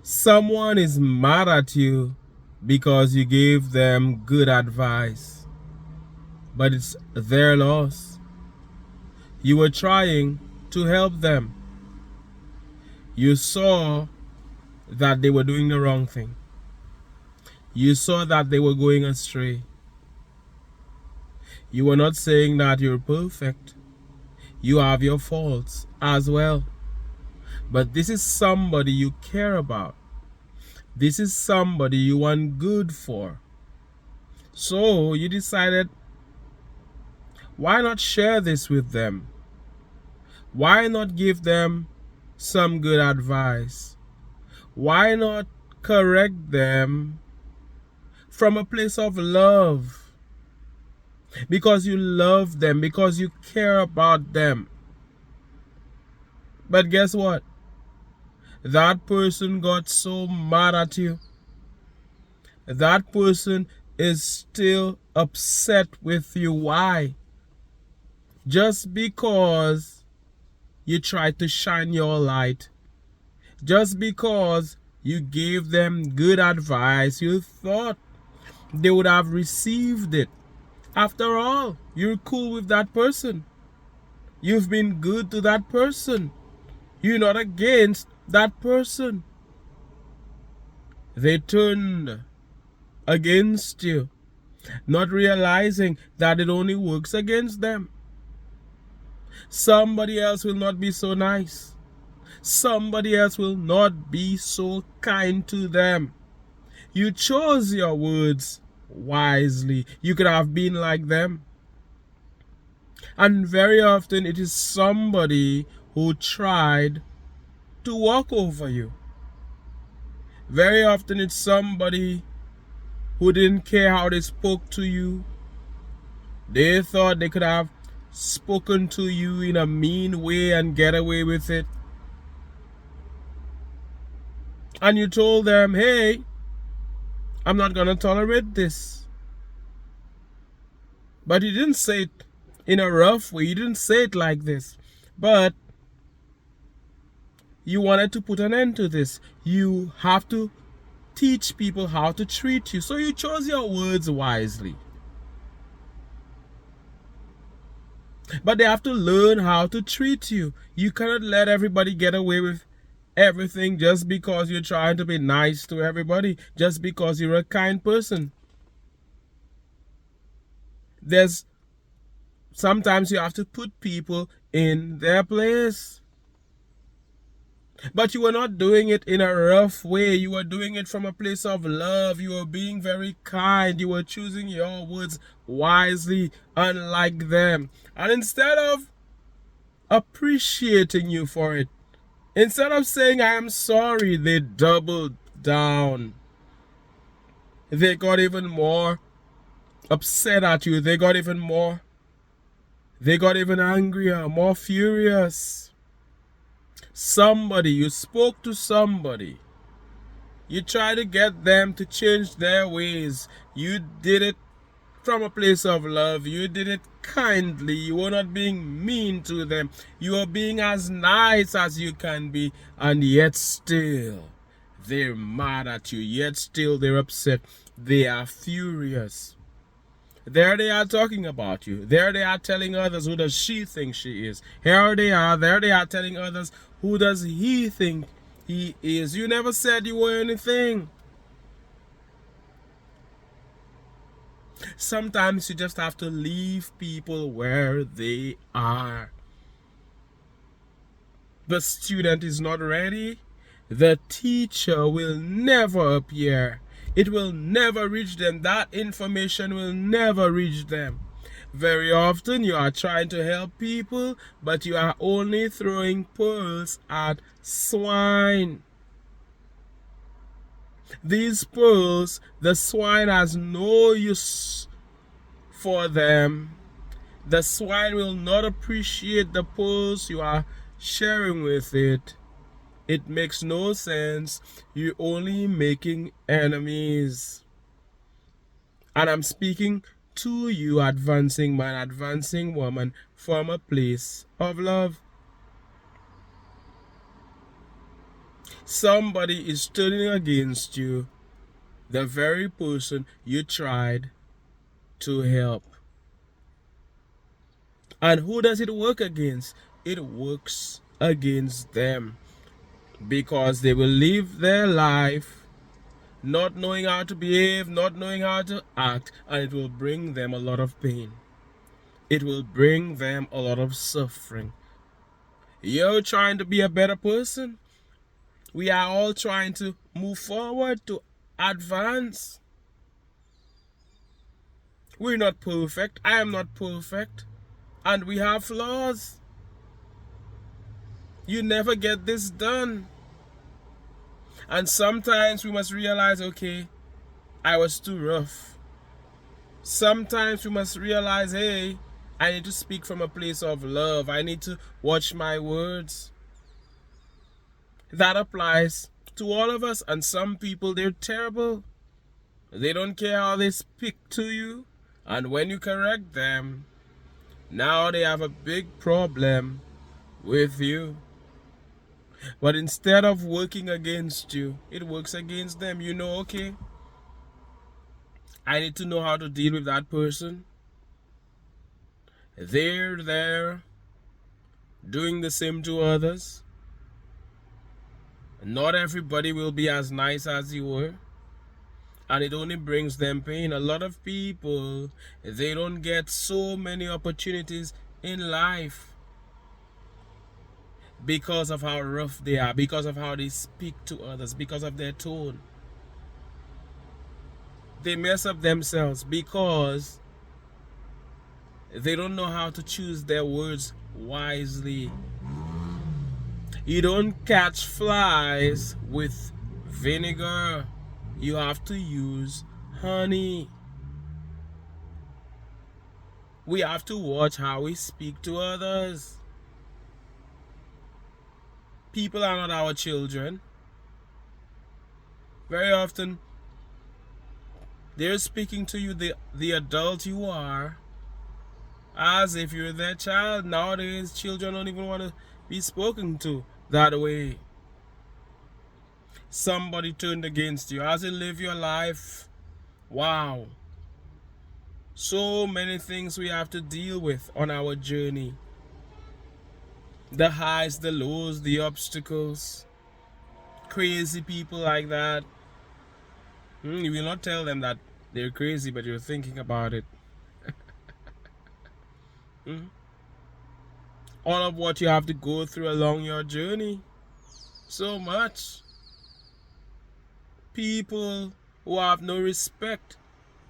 Someone is mad at you because you gave them good advice, but it's their loss. You were trying to help them. You saw that they were doing the wrong thing. You saw that they were going astray. You were not saying that you're perfect. You have your faults as well. But this is somebody you care about. This is somebody you want good for. So you decided, why not share this with them? Why not give them some good advice? Why not correct them from a place of love? Because you love them, because you care about them. But guess what? That person got so mad at you. That person is still upset with you. Why? Just because you tried to shine your light. Just because you gave them good advice, you thought they would have received it. After all, you're cool with that person. You've been good to that person. You're not against that person. They turned against you, not realizing that it only works against them. Somebody else will not be so nice. Somebody else will not be so kind to them. You chose your words wisely. You could have been like them. And very often it is somebody who tried to walk over you. Very often it's somebody who didn't care how they spoke to you. They thought they could have spoken to you in a mean way and get away with it. And you told them, hey, I'm not going to tolerate this. But you didn't say it in a rough way. You didn't say it like this. But you wanted to put an end to this. You have to teach people how to treat you. So you chose your words wisely. But they have to learn how to treat you. You cannot let everybody get away with everything just because you're trying to be nice to everybody, just because you're a kind person. Sometimes you have to put people in their place. But you were not doing it in a rough way. You were doing it from a place of love. You were being very kind. You were choosing your words wisely, unlike them. And instead of appreciating you for it, instead of saying, I am sorry, they doubled down. They got even more upset at you. They got even angrier, more furious. You spoke to somebody. You tried to get them to change their ways. You did it from a place of love. You did it kindly. You were not being mean to them. You were being as nice as you can be. And yet still, they're mad at you. Yet still, they're upset. They are furious. There they are talking about you. There they are telling others, who does she think she is? There they are telling others, who does he think he is? You never said you were anything. Sometimes you just have to leave people where they are. The student is not ready. The teacher will never appear. It will never reach them. That information will never reach them. Very often you are trying to help people, but you are only throwing pearls at swine. These pearls, the swine has no use for them. The swine will not appreciate the pearls you are sharing with it. It makes no sense. You're only making enemies. And I'm speaking to you, advancing man, advancing woman, from a place of love. Somebody is turning against you, the very person you tried to help. And who does it work against? It works against them, because they will live their life not knowing how to behave, not knowing how to act, and it will bring them a lot of pain. It will bring them a lot of suffering. You're trying to be a better person. We are all trying to move forward, to advance. We're not perfect. I am not perfect. And we have flaws. You never get this done. And sometimes we must realize, okay, I was too rough. Sometimes we must realize, hey, I need to speak from a place of love. I need to watch my words. That applies to all of us. And some people, they're terrible. They don't care how they speak to you. And when you correct them, now they have a big problem with you. But instead of working against you, it works against them. You know, okay, I need to know how to deal with that person. They're there doing the same to others. Not everybody will be as nice as you were. And it only brings them pain. A lot of people, they don't get so many opportunities in life because of how rough they are, because of how they speak to others, because of their tone. They mess up themselves because they don't know how to choose their words wisely. You don't catch flies with vinegar. You have to use honey. We have to watch how we speak to others. People are not our children. Very often, they're speaking to you, the adult you are, as if you're their child. Nowadays, children don't even want to be spoken to that way. Somebody turned against you. As you live your life, wow. So many things we have to deal with on our journey. The highs, the lows, the obstacles. Crazy people like that. You will not tell them that they're crazy, but you're thinking about it. All of what you have to go through along your journey. So much. People who have no respect.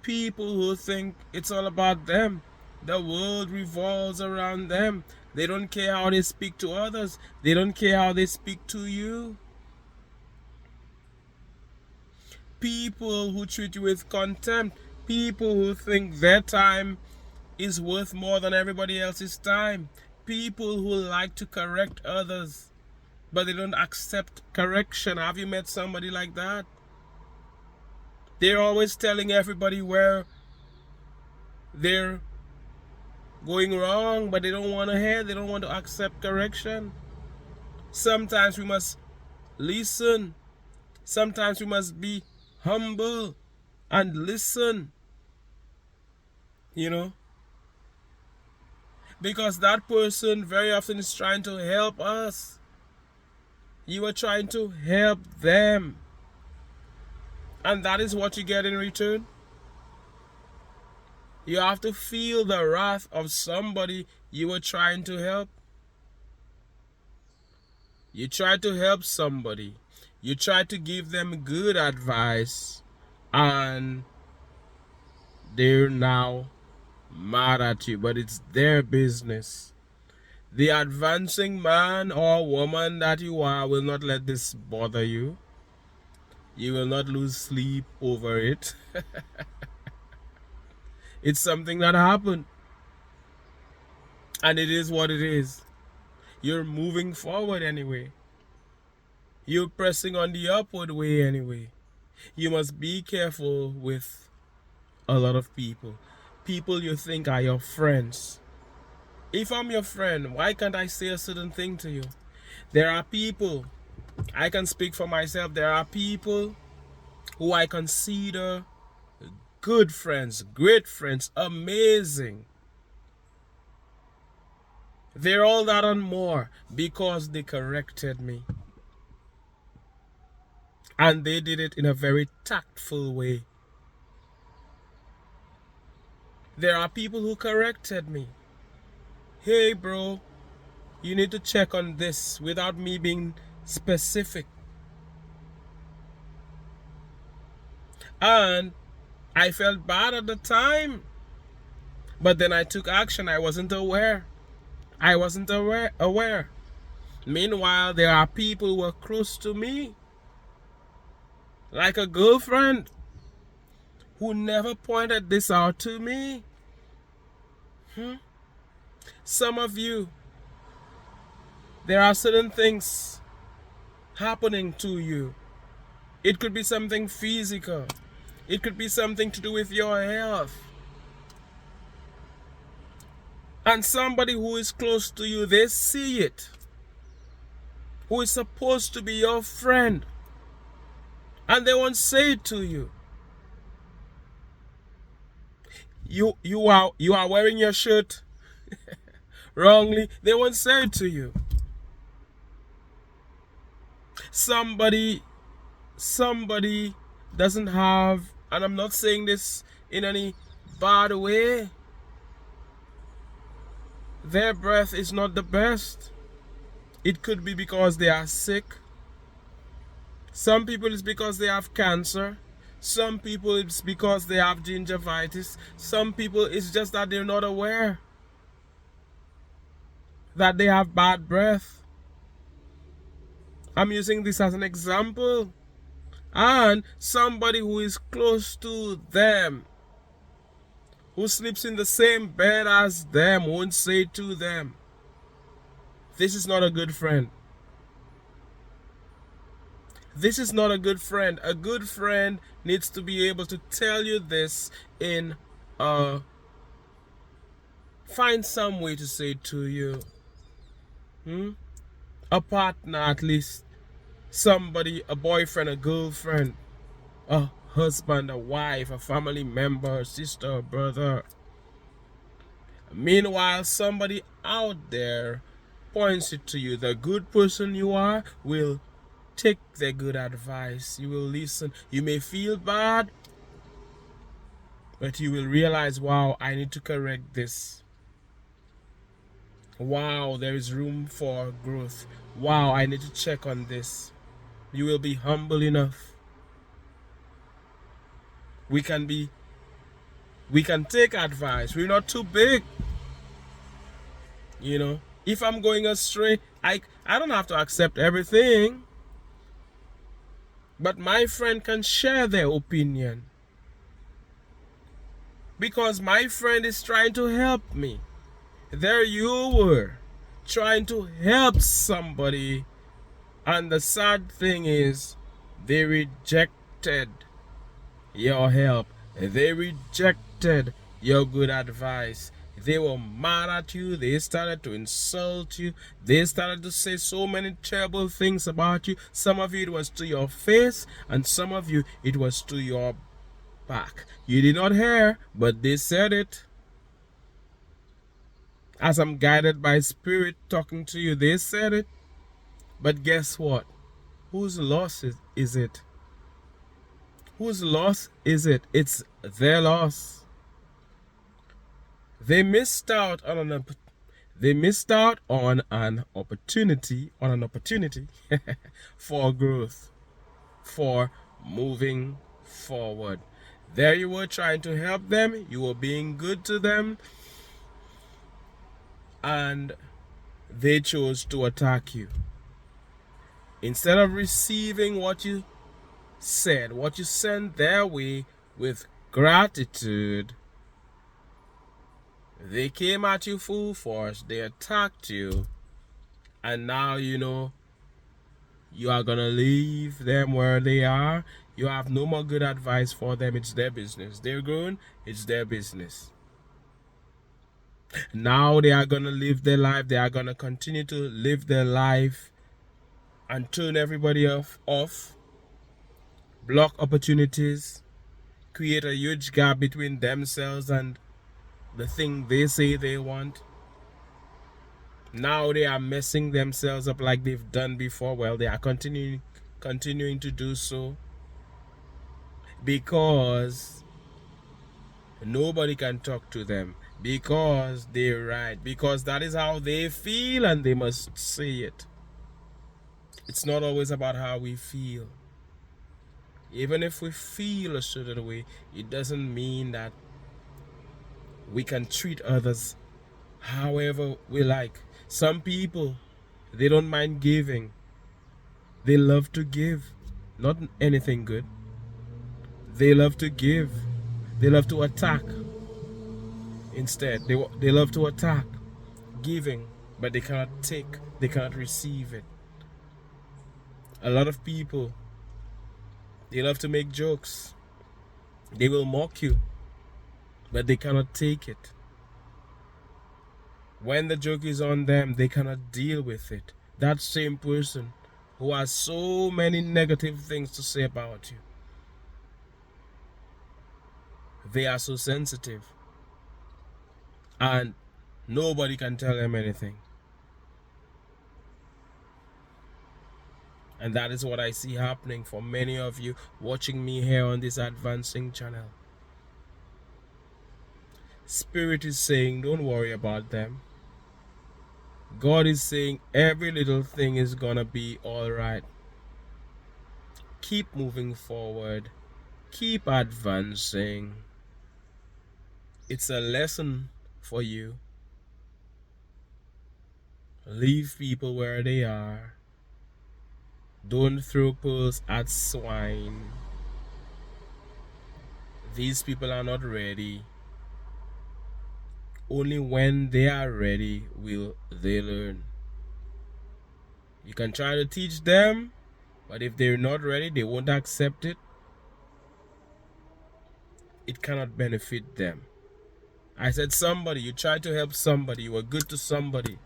People who think it's all about them. The world revolves around them. They don't care how they speak to others. They don't care how they speak to you. People who treat you with contempt. People who think their time is worth more than everybody else's time. People who like to correct others, but they don't accept correction. Have you met somebody like that? They're always telling everybody where they're going wrong, but they don't want to hear, they don't want to accept correction. Sometimes we must listen. Sometimes we must be humble and listen. You know? Because that person very often is trying to help us. You are trying to help them. And that is what you get in return. You have to feel the wrath of somebody you were trying to help. You try to help somebody. You try to give them good advice. And they're now mad at you. But it's their business. The advancing man or woman that you are will not let this bother you. You will not lose sleep over it. It's something that happened. And it is what it is. You're moving forward anyway. You're pressing on the upward way anyway. You must be careful with a lot of people. People you think are your friends. If I'm your friend, why can't I say a certain thing to you? There are people I can speak for myself. There are people who I consider good friends, great friends, amazing. They're all that and more because they corrected me. And they did it in a very tactful way. There are people who corrected me. Hey, bro, you need to check on this without me being specific. And I felt bad at the time. But then I took action. I wasn't aware. I wasn't aware. Meanwhile, there are people who are close to me, like a girlfriend, who never pointed this out to me. Some of you, there are certain things happening to you. It could be something physical. It could be something to do with your health. And somebody who is close to you, they see it. Who is supposed to be your friend. And they won't say it to you. You are wearing your shirt wrongly. They won't say it to you. Somebody doesn't have, and I'm not saying this in any bad way, their breath is not the best. It could be because they are sick. Some people it's because they have cancer. Some people it's because they have gingivitis. Some people it's just that they're not aware that they have bad breath. I'm using this as an example. And somebody who is close to them, who sleeps in the same bed as them, won't say to them, this is not a good friend. This is not a good friend. A good friend needs to be able to tell you this in find some way to say it to you. A partner at least. Somebody, a boyfriend, a girlfriend, a husband, a wife, a family member, a sister, a brother. Meanwhile, somebody out there points it to you. The good person you are will take their good advice. You will listen. You may feel bad, but you will realize, wow, I need to correct this. Wow, there is room for growth. Wow, I need to check on this. You will be humble enough. We can take advice. We're not too big. You know, if I'm going astray, I don't have to accept everything. But my friend can share their opinion. Because my friend is trying to help me. There you were, trying to help somebody. And the sad thing is, they rejected your help. They rejected your good advice. They were mad at you. They started to insult you. They started to say so many terrible things about you. Some of you it was to your face, and some of you it was to your back. You did not hear, but they said it. As I'm guided by Spirit talking to you, they said it. But guess what? Whose loss is it? Whose loss is it? It's their loss. They missed out on an opportunity for growth, for moving forward. There you were trying to help them, you were being good to them, and they chose to attack you. Instead of receiving what you said, what you sent their way with gratitude, they came at you full force, they attacked you, and now you know you are gonna leave them where they are. You have no more good advice for them. It's their business. They're grown, it's their business. Now they are gonna live their life. They are gonna continue to live their life and turn everybody off, block opportunities, create a huge gap between themselves and the thing they say they want. Now they are messing themselves up like they've done before. Well, they are continuing to do so because nobody can talk to them, because they're right, because that is how they feel and they must say it. It's not always about how we feel. Even if we feel a certain way, it doesn't mean that we can treat others however we like. Some people, they don't mind giving. They love to give. Not anything good. They love to give. They love to attack. Instead, they love to attack, giving, but they cannot take, they cannot receive it. A lot of people, they love to make jokes. They will mock you, but they cannot take it. When the joke is on them, they cannot deal with it. That same person who has so many negative things to say about you, they are so sensitive, and nobody can tell them anything. And that is what I see happening for many of you watching me here on this advancing channel. Spirit is saying, don't worry about them. God is saying every little thing is gonna be alright. Keep moving forward. Keep advancing. It's a lesson for you. Leave people where they are. Don't throw pearls at swine. These people are not ready. Only when they are ready will they learn. You can try to teach them, but if they're not ready, they won't accept it. It cannot benefit them. I said somebody, you try to help somebody, you were good to somebody.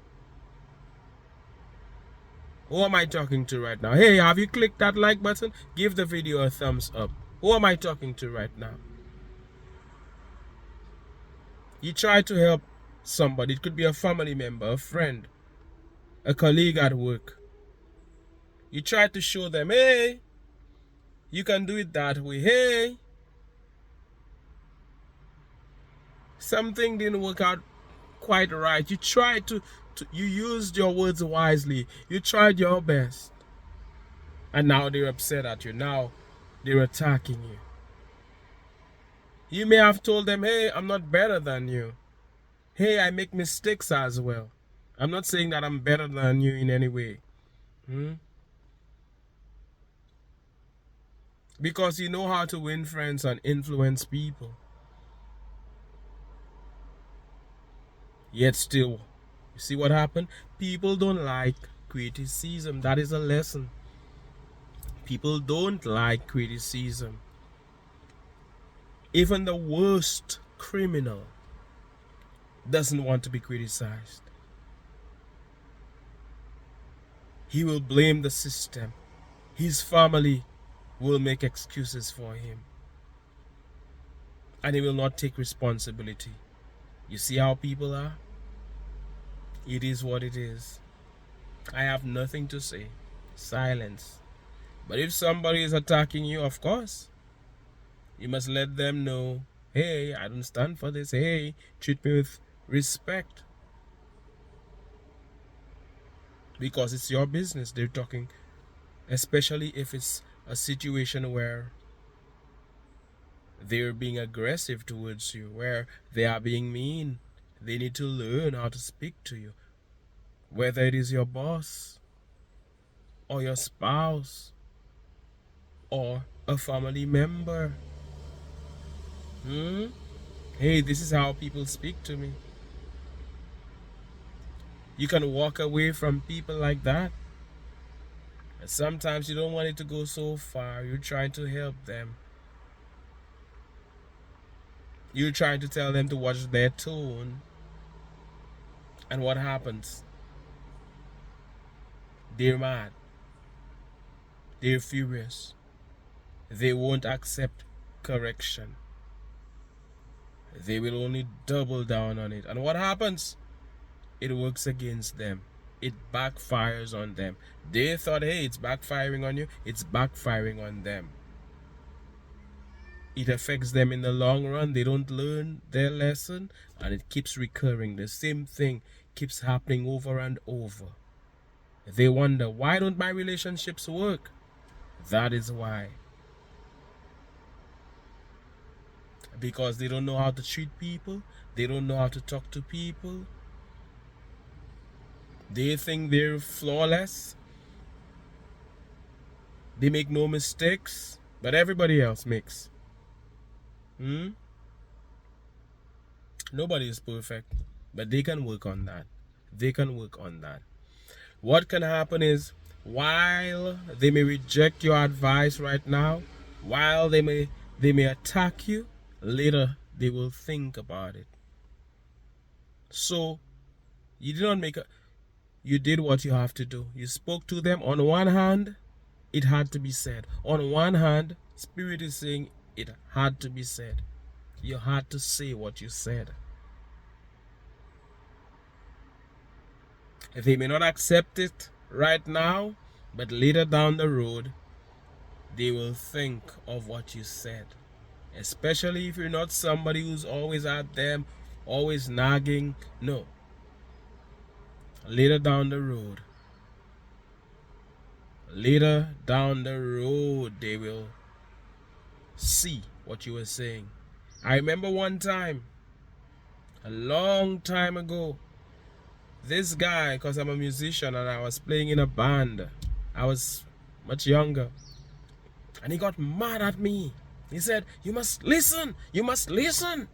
Who am I talking to right now? Hey, have you clicked that like button? Give the video a thumbs up. Who am I talking to right now? You try to help somebody. It could be a family member, a friend, a colleague at work. You try to show them, hey, you can do it that way. Hey, something didn't work out quite right. You tried you used your words wisely. You tried your best. And now they're upset at you. Now they're attacking you. You may have told them, hey, I'm not better than you. Hey, I make mistakes as well. I'm not saying that I'm better than you in any way. Because you know how to win friends and influence people. Yet still, you see what happened? People don't like criticism. That is a lesson. People don't like criticism. Even the worst criminal doesn't want to be criticized. He will blame the system. His family will make excuses for him. And he will not take responsibility. You see how people are? It is what it is. I have nothing to say. Silence. But if somebody is attacking you, of course, you must let them know, hey, I don't stand for this. Hey, treat me with respect. Because it's your business they're talking. Especially if it's a situation where they're being aggressive towards you, where they are being mean. They need to learn how to speak to you. Whether it is your boss, or your spouse, or a family member. Hey, this is how people speak to me. You can walk away from people like that. And sometimes you don't want it to go so far. You're trying to help them. You're trying to tell them to watch their tone. And what happens? They're mad. They're furious. They won't accept correction. They will only double down on it. And what happens? It works against them. It backfires on them. They thought, hey, it's backfiring on you. It's backfiring on them. It affects them in the long run. They don't learn their lesson, and it keeps recurring. The same thing keeps happening over and over. They wonder, why don't my relationships work? That is why. Because they don't know how to treat people. They don't know how to talk to people. They think they're flawless. They make no mistakes, but everybody else makes. Nobody is perfect, but they can work on that. They can work on that. What can happen is, while they may reject your advice right now, while they may attack you, later they will think about it. So you did not make a you did what you have to do. You spoke to them. On one hand, it had to be said. On one hand, Spirit is saying it had to be said. You had to say what you said. They may not accept it right now, but later down the road, they will think of what you said. Especially if you're not somebody who's always at them, always nagging. No. Later down the road, they will see what you were saying. I remember one time, a long time ago, this guy, because I'm a musician and I was playing in a band, I was much younger, and he got mad at me. He said, you must listen, you must listen.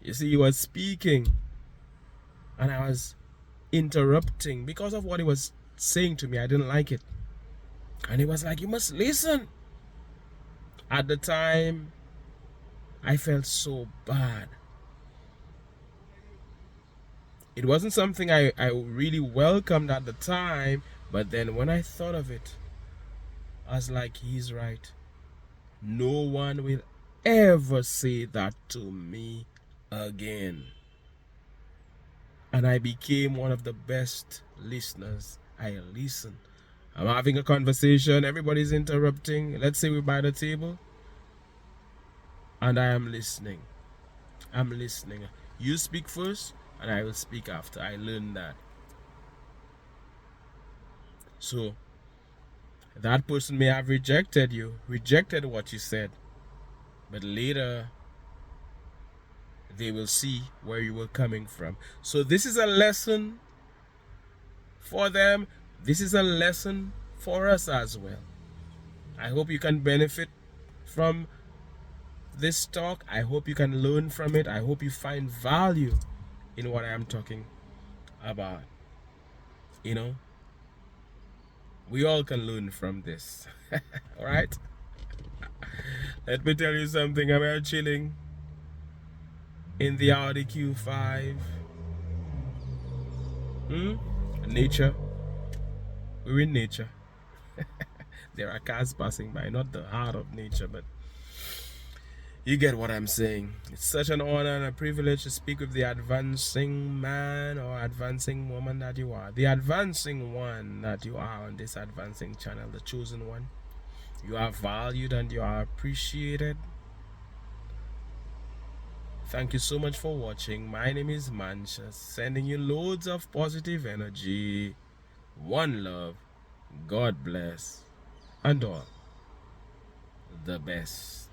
You see, he was speaking, and I was interrupting because of what he was saying to me. I didn't like it. And he was like, you must listen. At the time, I felt so bad. It wasn't something I really welcomed at the time, but then when I thought of it, I was like, he's right. No one will ever say that to me again. And I became one of the best listeners. I listen. I'm having a conversation, everybody's interrupting. Let's say we're by the table, and I am listening. I'm listening. You speak first, and I will speak after. I learned that. So, that person may have rejected you, rejected what you said, but later they will see where you were coming from. So this is a lesson for them. This is a lesson for us as well. I hope you can benefit from this talk. I hope you can learn from it. I hope you find value in what I am talking about. You know, we all can learn from this. All right? Let me tell you something. I'm here chilling in the Audi Q5. Nature. We're in nature. There are cars passing by, not the heart of nature, but you get what I'm saying. It's such an honor and a privilege to speak with the advancing man or advancing woman that you are. The advancing one that you are on this advancing channel, the chosen one. You are valued and you are appreciated. Thank you so much for watching. My name is Mantius, sending you loads of positive energy. One love. God bless. And all the best.